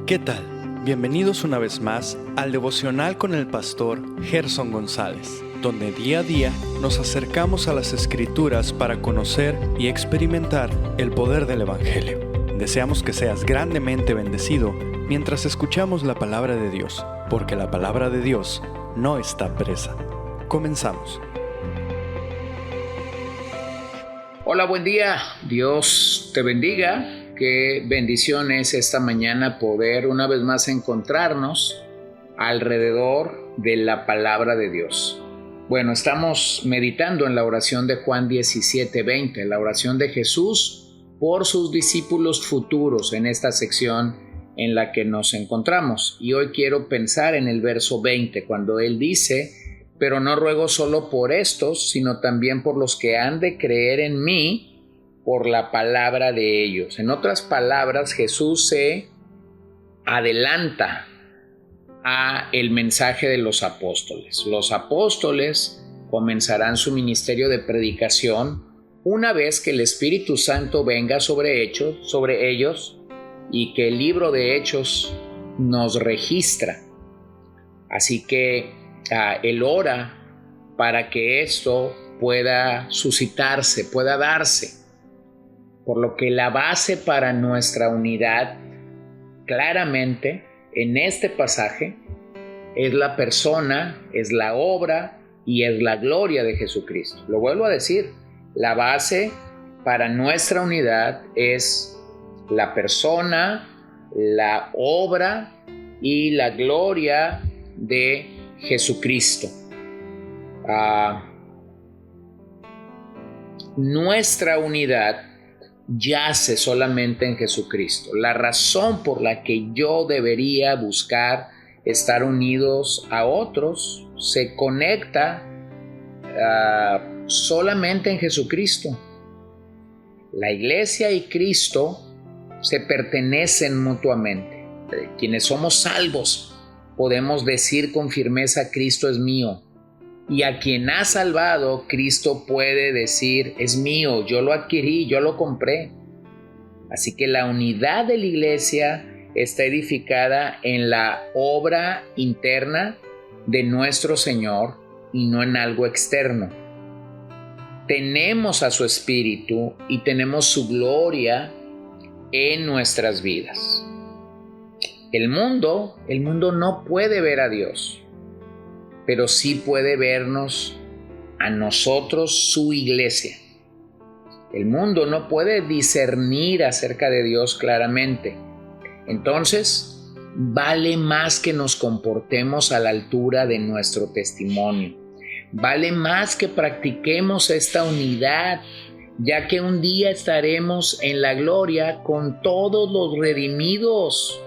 ¿Qué tal? Bienvenidos una vez más al devocional con el pastor Gerson González, donde día a día nos acercamos a las Escrituras para conocer y experimentar el poder del Evangelio. Deseamos que seas grandemente bendecido mientras escuchamos la palabra de Dios, porque la palabra de Dios no está presa. Comenzamos. Hola, buen día. Dios te bendiga. Qué bendición es esta mañana poder una vez más encontrarnos alrededor de la palabra de Dios. Bueno, estamos meditando en la oración de Juan 17:20, la oración de Jesús por sus discípulos futuros en esta sección en la que nos encontramos. Y hoy quiero pensar en el verso 20, cuando Él dice: pero no ruego solo por estos, sino también por los que han de creer en mí por la palabra de ellos. En otras palabras, Jesús se adelanta a el mensaje de los apóstoles. Los apóstoles comenzarán su ministerio de predicación una vez que el Espíritu Santo venga sobre ellos y que el libro de Hechos nos registra. Así que Él ora para que esto pueda suscitarse, pueda darse. Por lo que la base para nuestra unidad, claramente, en este pasaje, es la persona, es la obra y es la gloria de Jesucristo. Lo vuelvo a decir, la base para nuestra unidad es la persona, la obra y la gloria de Jesucristo. Nuestra unidad yace solamente en Jesucristo. La razón por la que yo debería buscar estar unidos a otros se conecta solamente en Jesucristo. La iglesia y Cristo se pertenecen mutuamente. Quienes somos salvos podemos decir con firmeza: Cristo es mío. Y a quien ha salvado, Cristo puede decir: es mío, yo lo adquirí, yo lo compré. Así que la unidad de la iglesia está edificada en la obra interna de nuestro Señor y no en algo externo. Tenemos a su Espíritu y tenemos su gloria en nuestras vidas. El mundo no puede ver a Dios, pero sí puede vernos a nosotros, su iglesia. El mundo no puede discernir acerca de Dios claramente. Entonces, vale más que nos comportemos a la altura de nuestro testimonio. Vale más que practiquemos esta unidad, ya que un día estaremos en la gloria con todos los redimidos.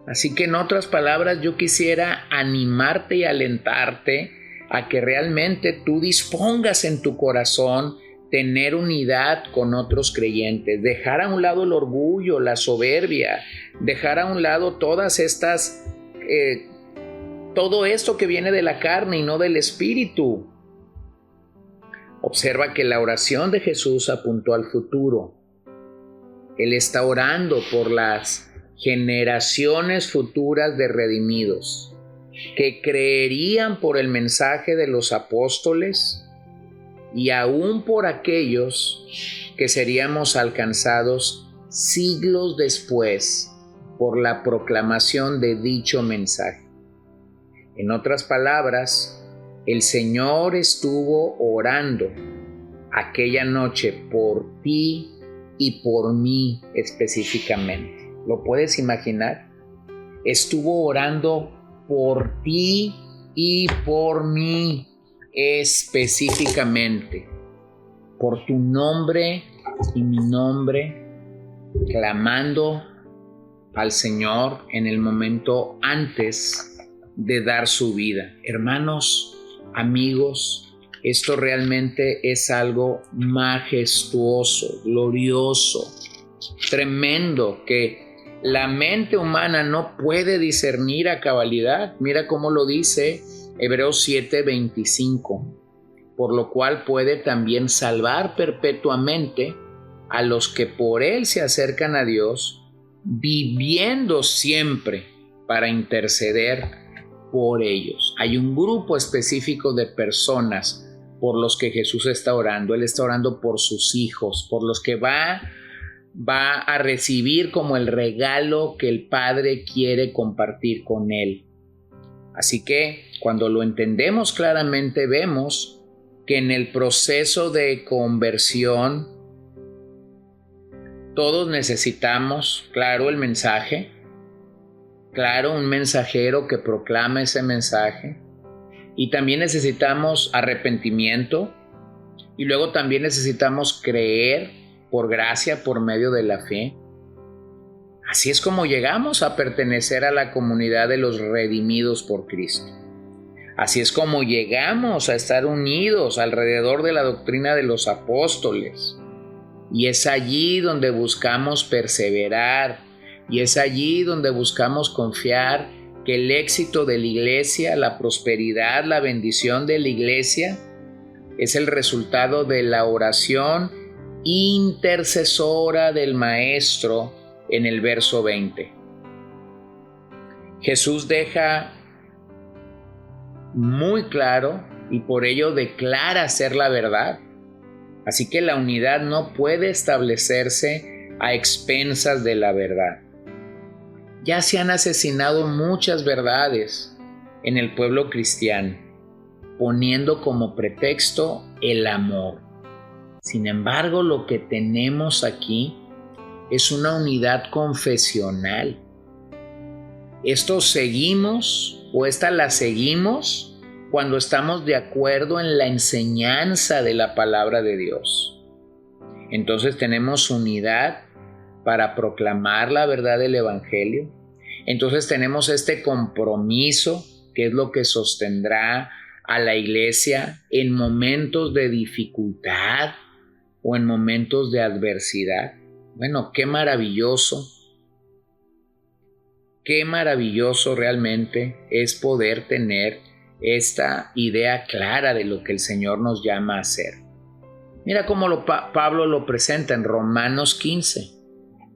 Así que, en otras palabras, yo quisiera animarte y alentarte a que realmente tú dispongas en tu corazón tener unidad con otros creyentes, dejar a un lado el orgullo, la soberbia, dejar a un lado todas estas, todo esto que viene de la carne y no del Espíritu. Observa que la oración de Jesús apuntó al futuro. Él está orando por las generaciones futuras de redimidos que creerían por el mensaje de los apóstoles y aún por aquellos que seríamos alcanzados siglos después por la proclamación de dicho mensaje. En otras palabras, el Señor estuvo orando aquella noche por ti y por mí específicamente. ¿Lo puedes imaginar? Estuvo orando por ti y por mí específicamente, por tu nombre y mi nombre, clamando al Señor en el momento antes de dar su vida. Hermanos, amigos, esto realmente es algo majestuoso, glorioso, tremendo, que la mente humana no puede discernir a cabalidad. Mira cómo lo dice Hebreos 7:25, por lo cual puede también salvar perpetuamente a los que por él se acercan a Dios, viviendo siempre para interceder por ellos. Hay un grupo específico de personas por los que Jesús está orando. Él está orando por sus hijos, por los que va a recibir como el regalo que el Padre quiere compartir con él. Así que cuando lo entendemos claramente, vemos que en el proceso de conversión todos necesitamos, claro, el mensaje, claro, un mensajero que proclama ese mensaje, y también necesitamos arrepentimiento, y luego también necesitamos creer por gracia, por medio de la fe. Así es como llegamos a pertenecer a la comunidad de los redimidos por Cristo. Así es como llegamos a estar unidos alrededor de la doctrina de los apóstoles. Y es allí donde buscamos perseverar, y es allí donde buscamos confiar que el éxito de la iglesia, la prosperidad, la bendición de la iglesia es el resultado de la oración intercesora del Maestro en el verso 20. Jesús deja muy claro y por ello declara ser la verdad. Así que la unidad no puede establecerse a expensas de la verdad. Ya se han asesinado muchas verdades en el pueblo cristiano, poniendo como pretexto el amor. Sin embargo, lo que tenemos aquí es una unidad confesional. Esto seguimos, o esta la seguimos cuando estamos de acuerdo en la enseñanza de la palabra de Dios. Entonces tenemos unidad para proclamar la verdad del Evangelio. Entonces tenemos este compromiso que es lo que sostendrá a la iglesia en momentos de dificultad o en momentos de adversidad. Bueno, qué maravilloso realmente es poder tener esta idea clara de lo que el Señor nos llama a hacer. Mira cómo Pablo lo presenta en Romanos 15,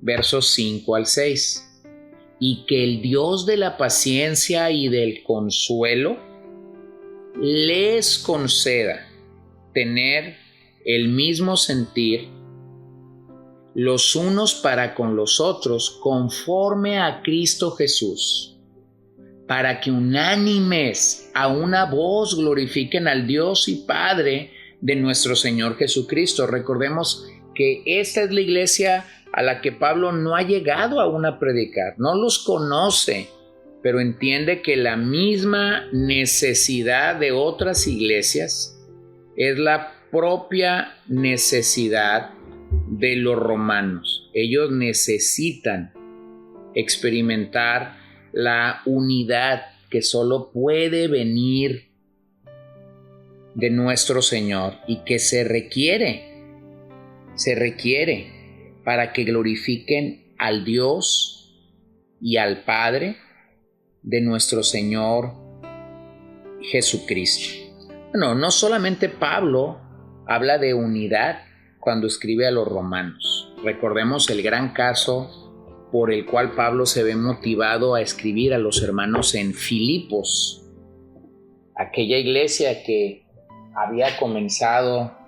versos 5 al 6. Y que el Dios de la paciencia y del consuelo les conceda tener el mismo sentir los unos para con los otros conforme a Cristo Jesús, para que unánimes a una voz glorifiquen al Dios y Padre de nuestro Señor Jesucristo. Recordemos que esta es la iglesia a la que Pablo no ha llegado aún a predicar, no los conoce, pero entiende que la misma necesidad de otras iglesias es la propia necesidad de los romanos. Ellos necesitan experimentar la unidad que solo puede venir de nuestro Señor y que se requiere para que glorifiquen al Dios y al Padre de nuestro Señor Jesucristo. Bueno, no solamente Pablo habla de unidad cuando escribe a los romanos. Recordemos el gran caso por el cual Pablo se ve motivado a escribir a los hermanos en Filipos, aquella iglesia que había comenzado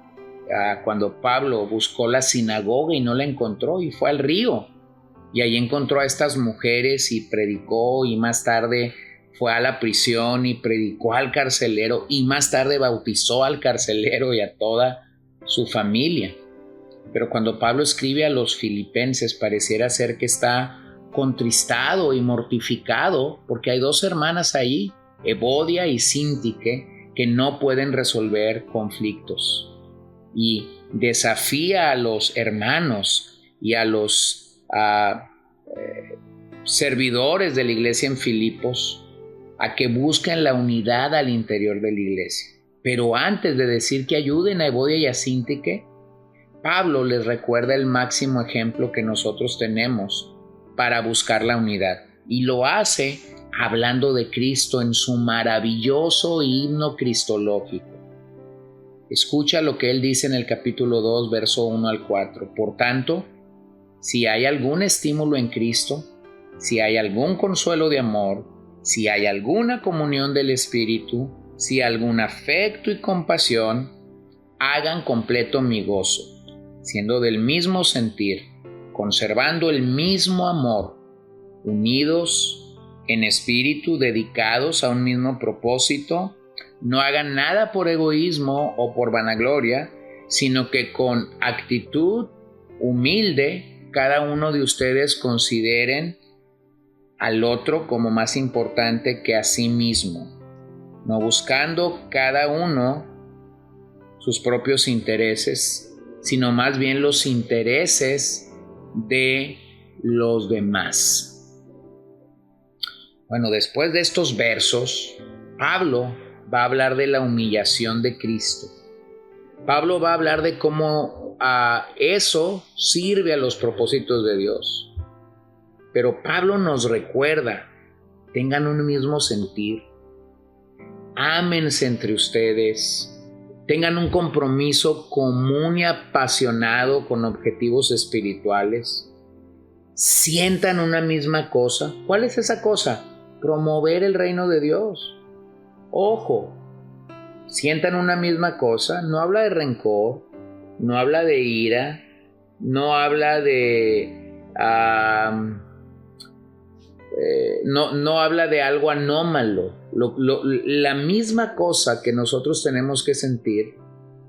cuando Pablo buscó la sinagoga y no la encontró y fue al río y ahí encontró a estas mujeres y predicó, y más tarde fue a la prisión y predicó al carcelero, y más tarde bautizó al carcelero y a toda su familia. Pero cuando Pablo escribe a los filipenses pareciera ser que está contristado y mortificado porque hay dos hermanas ahí, Evodia y Síntique, que no pueden resolver conflictos, y desafía a los hermanos y a los servidores de la iglesia en Filipos a que busquen la unidad al interior de la iglesia. Pero antes de decir que ayuden a Evodia y a Síntique, Pablo les recuerda el máximo ejemplo que nosotros tenemos para buscar la unidad, y lo hace hablando de Cristo en su maravilloso himno cristológico. Escucha lo que él dice en el capítulo 2, verso 1 al 4. Por tanto, si hay algún estímulo en Cristo, si hay algún consuelo de amor, si hay alguna comunión del Espíritu, si hay algún afecto y compasión, hagan completo mi gozo, siendo del mismo sentir, conservando el mismo amor, unidos en espíritu, dedicados a un mismo propósito. No hagan nada por egoísmo o por vanagloria, sino que con actitud humilde cada uno de ustedes consideren al otro como más importante que a sí mismo, no buscando cada uno sus propios intereses, sino más bien los intereses de los demás. Bueno, después de estos versos, Pablo va a hablar de la humillación de Cristo. Pablo va a hablar de cómo eso sirve a los propósitos de Dios. Pero Pablo nos recuerda, tengan un mismo sentir, ámense entre ustedes, tengan un compromiso común y apasionado con objetivos espirituales, sientan una misma cosa. ¿Cuál es esa cosa? Promover el reino de Dios. Ojo, sientan una misma cosa, no habla de rencor, no habla de ira, no habla de... no habla de algo anómalo. La misma cosa que nosotros tenemos que sentir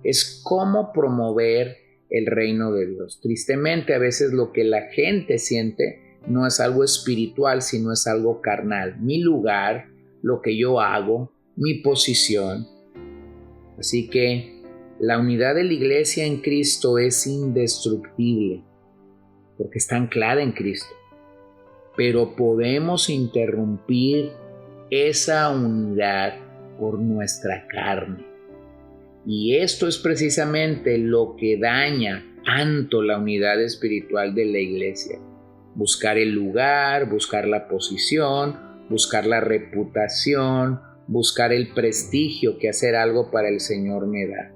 es cómo promover el reino de Dios. Tristemente, a veces lo que la gente siente no es algo espiritual, sino es algo carnal. Mi lugar, lo que yo hago, mi posición. Así que la unidad de la iglesia en Cristo es indestructible, porque está anclada en Cristo. Pero podemos interrumpir esa unidad por nuestra carne. Y esto es precisamente lo que daña tanto la unidad espiritual de la iglesia. Buscar el lugar, buscar la posición, buscar la reputación, buscar el prestigio que hacer algo para el Señor me da.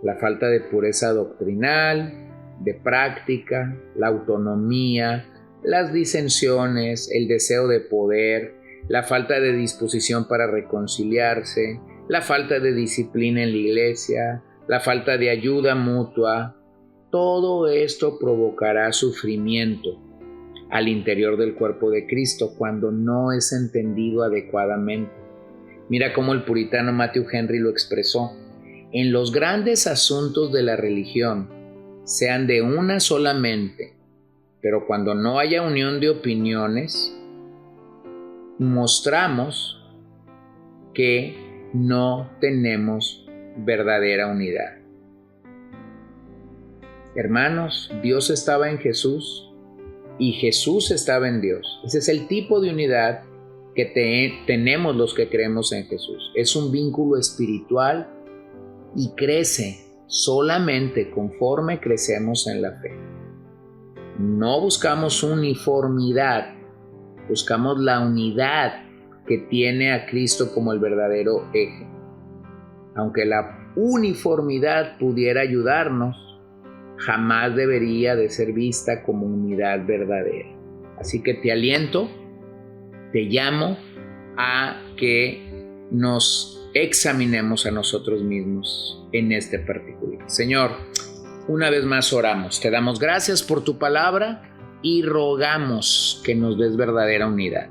La falta de pureza doctrinal, de práctica, la autonomía, las disensiones, el deseo de poder, la falta de disposición para reconciliarse, la falta de disciplina en la iglesia, la falta de ayuda mutua, todo esto provocará sufrimiento al interior del cuerpo de Cristo cuando no es entendido adecuadamente. Mira cómo el puritano Matthew Henry lo expresó: en los grandes asuntos de la religión, sean de una solamente, pero cuando no haya unión de opiniones, mostramos que no tenemos verdadera unidad. Hermanos, Dios estaba en Jesús y Jesús estaba en Dios. Ese es el tipo de unidad que tenemos los que creemos en Jesús. Es un vínculo espiritual y crece solamente conforme crecemos en la fe. No buscamos uniformidad, buscamos la unidad que tiene a Cristo como el verdadero eje. Aunque la uniformidad pudiera ayudarnos, jamás debería de ser vista como unidad verdadera. Así que te aliento, te llamo a que nos examinemos a nosotros mismos en este particular. Señor, una vez más oramos, te damos gracias por tu palabra y rogamos que nos des verdadera unidad.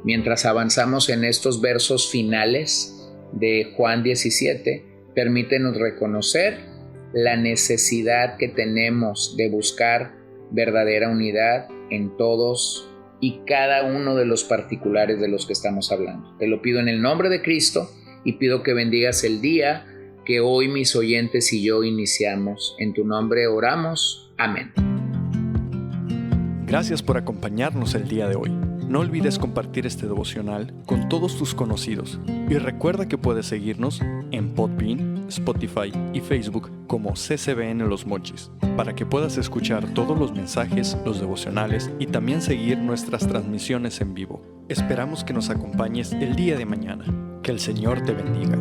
Mientras avanzamos en estos versos finales de Juan 17, permítenos reconocer la necesidad que tenemos de buscar verdadera unidad en todos y cada uno de los particulares de los que estamos hablando. Te lo pido en el nombre de Cristo y pido que bendigas el día que hoy mis oyentes y yo iniciamos. En tu nombre oramos. Amén. Gracias por acompañarnos el día de hoy. No olvides compartir este devocional con todos tus conocidos y recuerda que puedes seguirnos en Podbean, Spotify y Facebook como CCBN Los Mochis para que puedas escuchar todos los mensajes, los devocionales y también seguir nuestras transmisiones en vivo. Esperamos que nos acompañes el día de mañana. Que el Señor te bendiga.